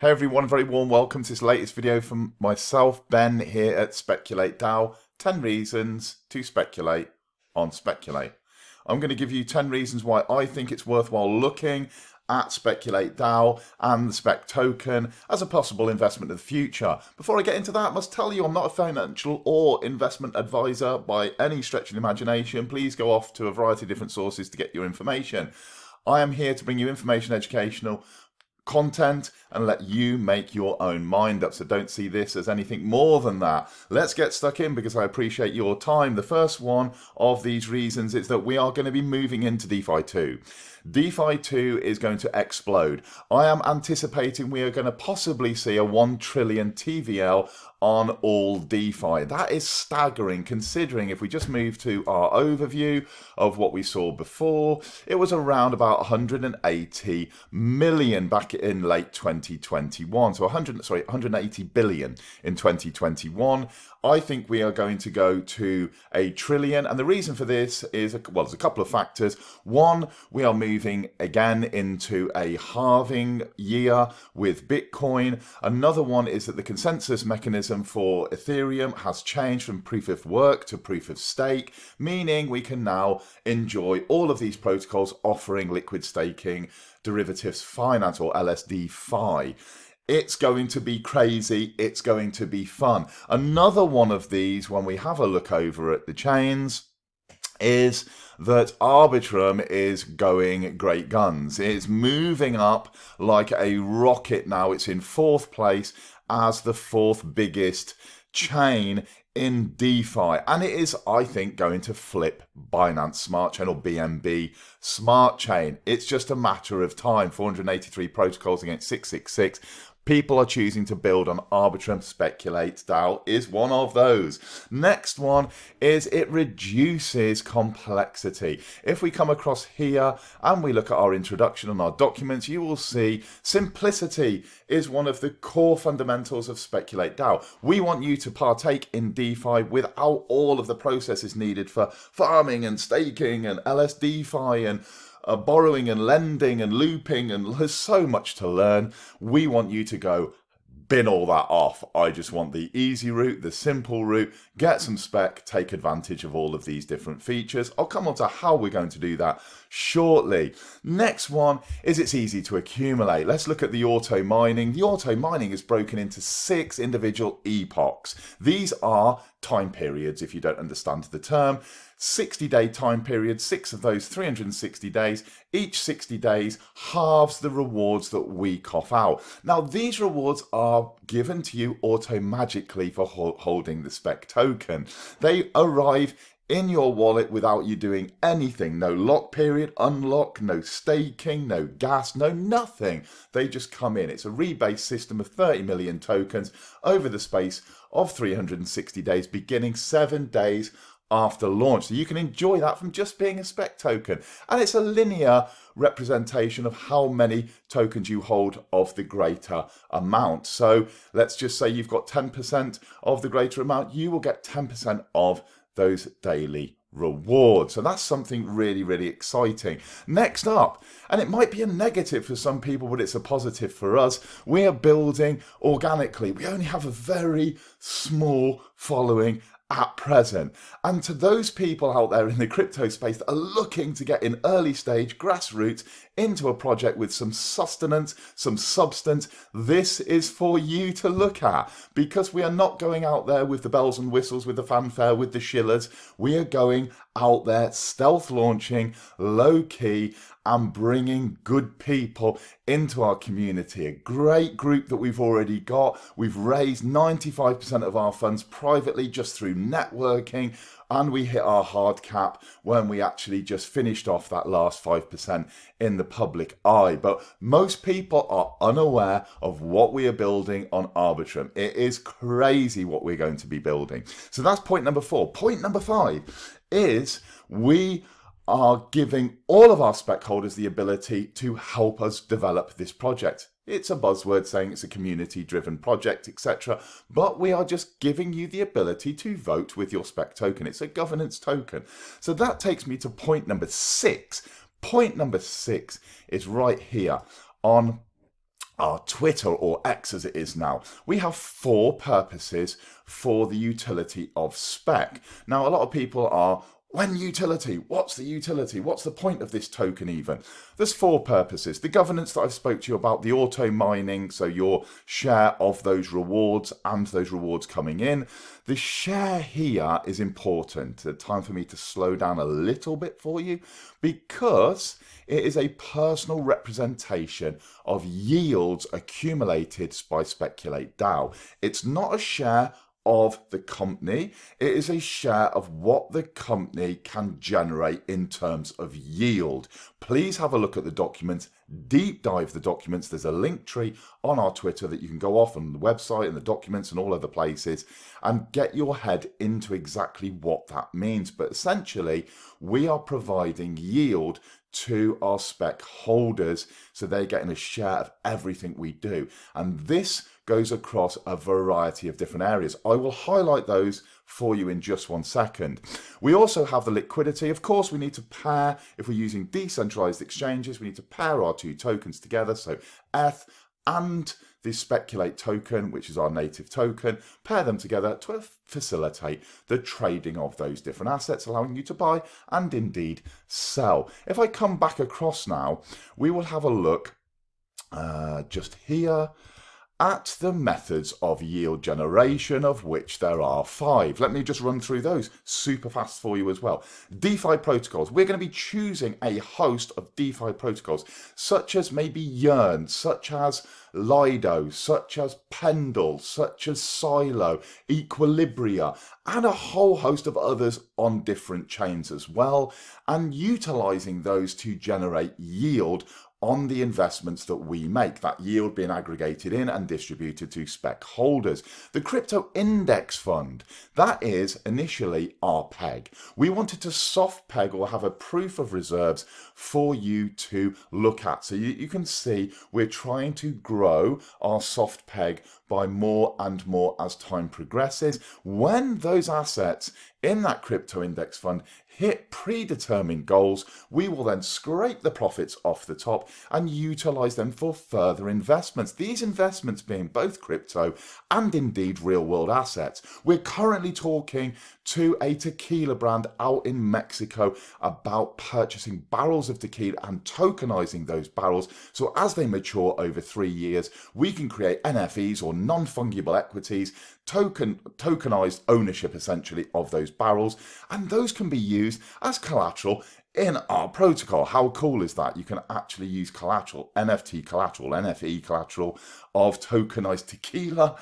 Hey everyone, very warm welcome to this latest video from myself, Ben, here at Speculate DAO. 10 reasons to speculate on Speculate. I'm going to give you 10 reasons why I think it's worthwhile looking at Speculate DAO and the SPEC token as a possible investment of the future. Before I get into that, I must tell you I'm not a financial or investment advisor by any stretch of the imagination. Please go off to a variety of different sources to get your information. I am here to bring you information, educational content and let you make your own mind up. So don't see this as anything more than that. Let's get stuck in because I appreciate your time. The first one of these reasons is that we are going to be moving into DeFi 2. DeFi 2 is going to explode. I am anticipating we are going to possibly see a 1 trillion TVL on all DeFi. That is staggering considering if we just move to our overview of what we saw before, it was around about 180 million back in late 2021. So 180 billion in 2021. I think we are going to go to a trillion. And the reason for this is, well, there's a couple of factors. One, we are moving again into a halving year with Bitcoin. Another one is that the consensus mechanism for Ethereum has changed from proof of work to proof of stake, meaning we can now enjoy all of these protocols offering liquid staking derivatives finance, or LSD-Fi. It's going to be crazy. It's going to be fun. Another one of these, when we have a look over at the chains, is that Arbitrum is going great guns. It's moving up like a rocket now. It's in 4th place as the 4th biggest chain in DeFi, and it is, I think, going to flip Binance Smart Chain, or BNB Smart Chain. It's just a matter of time. 483 protocols against 666. People are choosing to build on Arbitrum. Speculate DAO is one of those. Next one is it reduces complexity. If we come across here and we look at our introduction and our documents, you will see simplicity is one of the core fundamentals of Speculate DAO. We want you to partake in DeFi without all of the processes needed for farming and staking and LSD-Fi and borrowing and lending and looping, and there's so much to learn. We want you to go bin all that off. I just want the easy route, the simple route, get some spec, take advantage of all of these different features. I'll come on to how we're going to do that shortly. Next one is it's easy to accumulate. Let's look at the auto mining. The auto mining is broken into 6 individual epochs. These are time periods, if you don't understand the term. 60-day time period, 6 of those, 360 days. Each 60 days halves the rewards that we cough out. Now, these rewards are given to you auto-magically for holding the SPEC token. They arrive in your wallet without you doing anything. No lock period, unlock, no staking, no gas, no nothing. They just come in. It's a rebase system of 30 million tokens over the space of 360 days, beginning 7 days after launch. So you can enjoy that from just being a SPEC token. And it's a linear representation of how many tokens you hold of the greater amount. So let's just say you've got 10% of the greater amount, you will get 10% of those daily rewards. So that's something really, really exciting. Next up, and it might be a negative for some people, but it's a positive for us, we are building organically. We only have a very small following at present. And to those people out there in the crypto space that are looking to get in early stage grassroots into a project with some sustenance, some substance, this is for you to look at, because we are not going out there with the bells and whistles, with the fanfare, with the shillers. We are going out there stealth launching, low key, and bringing good people into our community. A great group that we've already got. We've raised 95% of our funds privately just through networking, and we hit our hard cap when we actually just finished off that last 5% in the public eye. But most people are unaware of what we are building on Arbitrum. It is crazy what we're going to be building. So that's point number 4. Point number 5 is we are giving all of our spec holders the ability to help us develop this project. It's a buzzword saying it's a community-driven project, etc. But we are just giving you the ability to vote with your spec token. It's a governance token. So that takes me to point number 6. Point number 6 is right here on our Twitter, or X as it is now, we have 4 purposes for the utility of SPEC. Now, a lot of people are, when utility? What's the utility? What's the point of this token even? There's 4 purposes. The governance that I've spoke to you about, the auto mining, so your share of those rewards and those rewards coming in. The share here is important. It's time for me to slow down a little bit for you, because it is a personal representation of yields accumulated by Speculate DAO. It's not a share of the company, it is a share of what the company can generate in terms of yield. Please have a look at the documents, deep dive the documents. There's a link tree on our Twitter that you can go off on the website and the documents and all other places and get your head into exactly what that means. But essentially, we are providing yield to our SPEC holders, so they're getting a share of everything we do. And this goes across a variety of different areas. I will highlight those for you in just 1 second. We also have the liquidity. Of course, we need to pair, if we're using decentralized exchanges, we need to pair our 2 tokens together. So ETH and the Speculate token, which is our native token, pair them together to facilitate the trading of those different assets, allowing you to buy and indeed sell. If I come back across now, we will have a look just here at the methods of yield generation, of which there are 5. Let me just run through those super fast for you as well. DeFi protocols. We're going to be choosing a host of DeFi protocols, such as maybe Yearn, such as Lido, such as Pendle, such as Silo, Equilibria, and a whole host of others on different chains as well, and utilizing those to generate yield on the investments that we make, that yield being aggregated in and distributed to SPEC holders. The crypto index fund, that is initially our peg. We wanted to soft peg or have a proof of reserves for you to look at. So you can see we're trying to grow our soft peg by more and more as time progresses. When those assets in that crypto index fund hit predetermined goals, we will then scrape the profits off the top and utilize them for further investments. These investments being both crypto and indeed real world assets. We're currently talking to a tequila brand out in Mexico about purchasing barrels of tequila and tokenizing those barrels. So as they mature over 3 years, we can create NFEs or non-fungible equities, tokenized ownership essentially of those barrels, and those can be used as collateral in our protocol. How cool is that? You can actually use collateral, NFT collateral, NFE collateral of tokenized tequila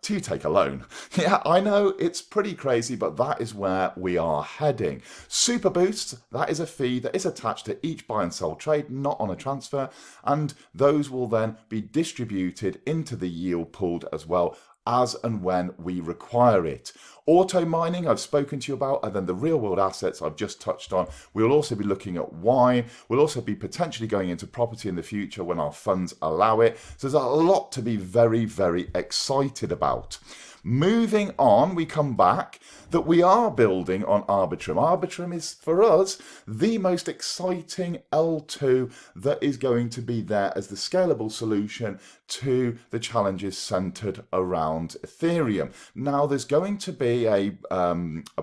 to take a loan. Yeah, I know it's pretty crazy, but that is where we are heading. Super boosts, that is a fee that is attached to each buy and sell trade, not on a transfer, and those will then be distributed into the yield pooled as well, as and when we require it. Auto mining, I've spoken to you about, and then the real world assets I've just touched on. We'll also be looking at wine. We'll also be potentially going into property in the future when our funds allow it. So there's a lot to be very, very excited about. Moving on, we come back that we are building on Arbitrum. Arbitrum is, for us, the most exciting L2 that is going to be there as the scalable solution to the challenges centered around Ethereum. Now, there's going to be a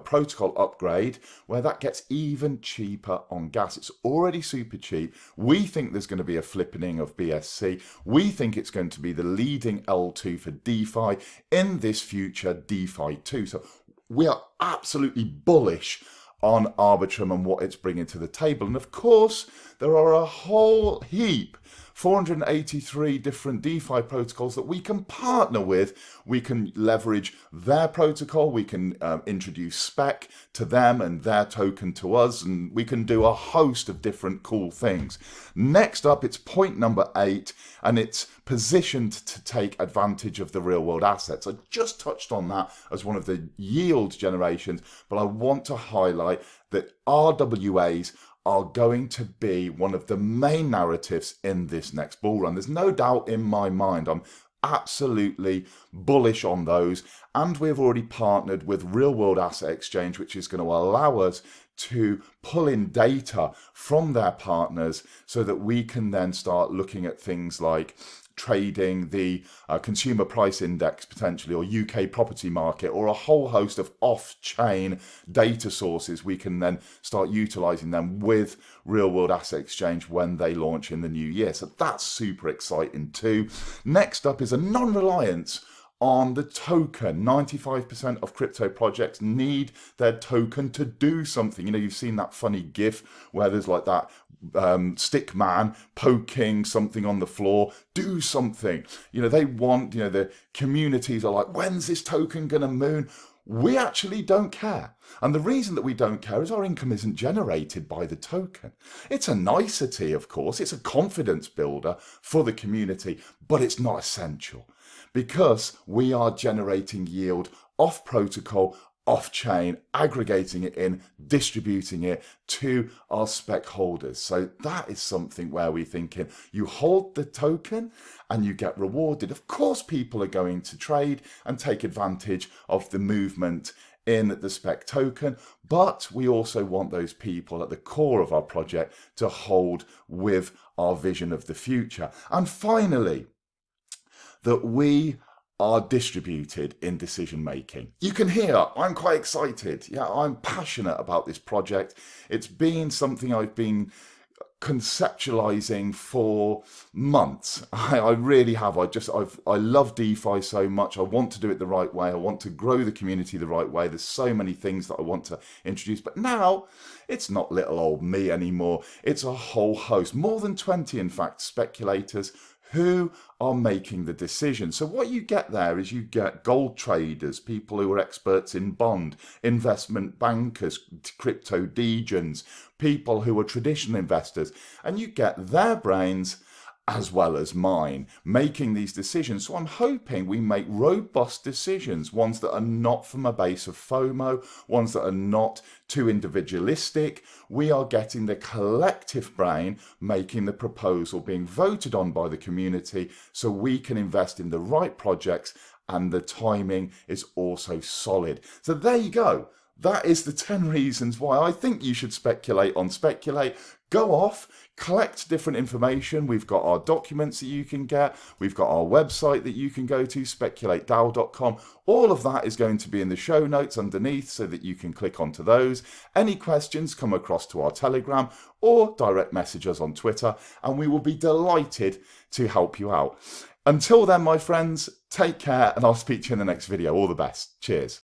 protocol upgrade where that gets even cheaper on gas. It's already super cheap. We think there's going to be a flippening of BSC. We think it's going to be the leading L2 for DeFi in this future DeFi 2. So we are absolutely bullish on Arbitrum and what it's bringing to the table. And of course, there are a whole heap, 483 different DeFi protocols that we can partner with. We can leverage their protocol. We can introduce SPEC to them and their token to us. And we can do a host of different cool things. Next up, it's point number 8, and it's positioned to take advantage of the real world assets. I just touched on that as one of the yield generations, but I want to highlight that RWAs are going to be one of the main narratives in this next bull run. There's no doubt in my mind. I'm absolutely bullish on those. And we've already partnered with Real World Asset Exchange, which is going to allow us to pull in data from their partners so that we can then start looking at things like trading the consumer price index potentially, or UK property market, or a whole host of off-chain data sources. We can then start utilizing them with real world asset exchange when they launch in the new year. So that's super exciting too. Next up is a non-reliance on the token. 95% of crypto projects need their token to do something. You know, you've seen that funny GIF where there's like that stick man poking something on the floor. Do something. You know, they want, you know, the communities are like, when's this token gonna moon? We actually don't care. And the reason that we don't care is our income isn't generated by the token. It's a nicety, of course. It's a confidence builder for the community, but it's not essential because we are generating yield off protocol, off chain, aggregating it in, distributing it to our spec holders. So that is something where we're thinking you hold the token and you get rewarded. Of course, people are going to trade and take advantage of the movement in the spec token, but we also want those people at the core of our project to hold with our vision of the future. And finally, that we are distributed in decision making. You can hear I'm quite excited. Yeah, I'm passionate about this project. It's been something I've been conceptualizing for months. I really have. I love DeFi so much. I want to do it the right way. I want to grow the community the right way. There's so many things that I want to introduce, but now it's not little old me anymore. It's a whole host, more than 20 in fact, speculators who are making the decision. So what you get there is you get gold traders, people who are experts in bond, investment bankers, crypto degens, people who are traditional investors, and you get their brains as well as mine, making these decisions. So I'm hoping we make robust decisions, ones that are not from a base of FOMO, ones that are not too individualistic. We are getting the collective brain making the proposal, being voted on by the community, so we can invest in the right projects, and the timing is also solid. So there you go. That is the 10 reasons why I think you should speculate on Speculate. Go off, collect different information. We've got our documents that you can get. We've got our website that you can go to, speculatedao.com. All of that is going to be in the show notes underneath so that you can click onto those. Any questions, come across to our Telegram or direct message us on Twitter, and we will be delighted to help you out. Until then, my friends, take care, and I'll speak to you in the next video. All the best. Cheers.